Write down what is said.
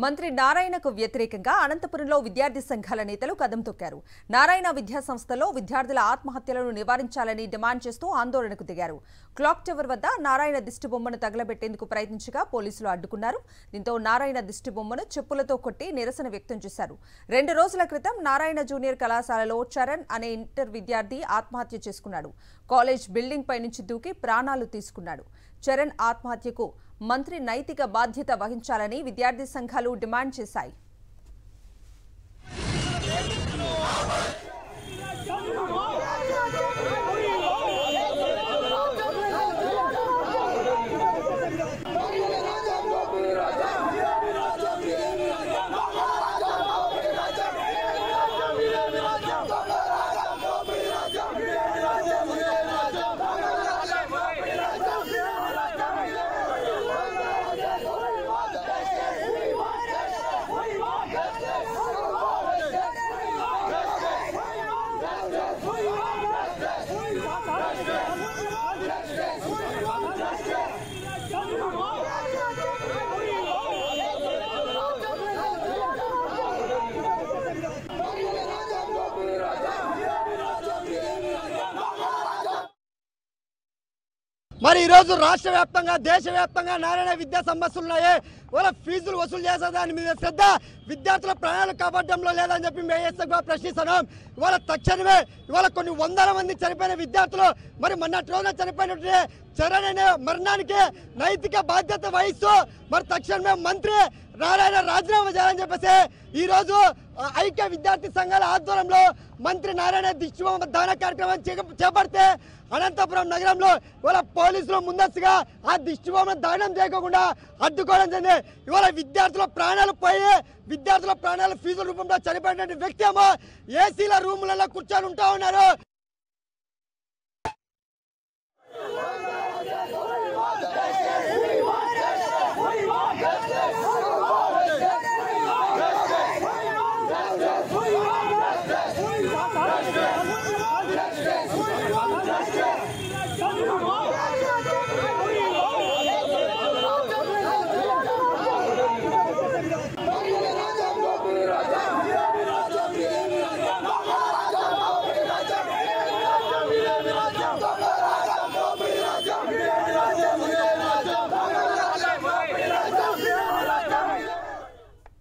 మంత్రి నారాయణకు వ్యతిరేకంగా అనంతపురంలో విద్యార్థి సంఘాల నేతలు కదం తొక్కారు. నారాయణ విద్యా సంస్థలో విద్యార్థుల ఆత్మహత్యలను నివారించాలని డిమాండ్ చేస్తూ ఆందోళనకు దిగారు. క్లాక్ టవర్ వద్ద నారాయణ దిష్టిబొమ్మను తగలబెట్టేందుకు ప్రయత్నించగా పోలీసులు అడ్డుకున్నారు. దీంతో నారాయణ దిష్టిబొమ్మను చెప్పులతో కొట్టి నిరసన వ్యక్తం చేశారు. 2 రోజుల క్రితం నారాయణ జూనియర్ కళాశాలలో చరణ్ అనే ఇంటర్ విద్యార్థి ఆత్మహత్య చేసుకున్నాడు. కాలేజ్ బిల్డింగ్ పై నుంచి దూకి ప్రాణాలు తీసుకున్నాడు. చరణ్ ఆత్మహత్యకు మంత్రి నైతిక బాధ్యత వహించాలని విద్యార్థి సంఘాలు డిమాండ్ చేశాయి. మరి ఈరోజు రాష్ట్ర వ్యాప్తంగా దేశవ్యాప్తంగా నారాయణ విద్యా సమస్యలు ఉన్నాయి. వాళ్ళ ఫీజులు వసూలు చేసే దాని మీద శ్రద్ధ, విద్యార్థుల ప్రాణాలు కాపాడడంలో లేదని చెప్పి మేము ప్రశ్నిస్తున్నాం. ఇవాళ తక్షణమే ఇవాళ కొన్ని వందల మంది చనిపోయిన విద్యార్థులు మరి మొన్నటి రోజున చనిపోయినట్టు చరణ్ అనే మరణానికి నైతిక బాధ్యత వహిస్తూ మరి తక్షణమే మంత్రి నారాయణ రాజీనామా చేయాలని చెప్పేసి ఈరోజు ఐక్య విద్యార్థి సంఘాల ఆధ్వర్యంలో మంత్రి నారాయణ దిష్టిబొమ్మ దహన కార్యక్రమం చేపడితే అనంతపురం నగరంలో ఇవాళ పోలీసులు ముందస్తుగా ఆ దిష్టిబొమ్మను దహనం చేయకుండా అడ్డుకోవడం జరిగింది. ఇవాళ విద్యార్థుల ప్రాణాలు పోయి విద్యార్థుల ప్రాణాలు ఫీజుల రూపంలో చనిపోయినటువంటి వ్యక్తి ఏమో ఏసీల రూములలో కూర్చొని ఉంటా ఉన్నారు.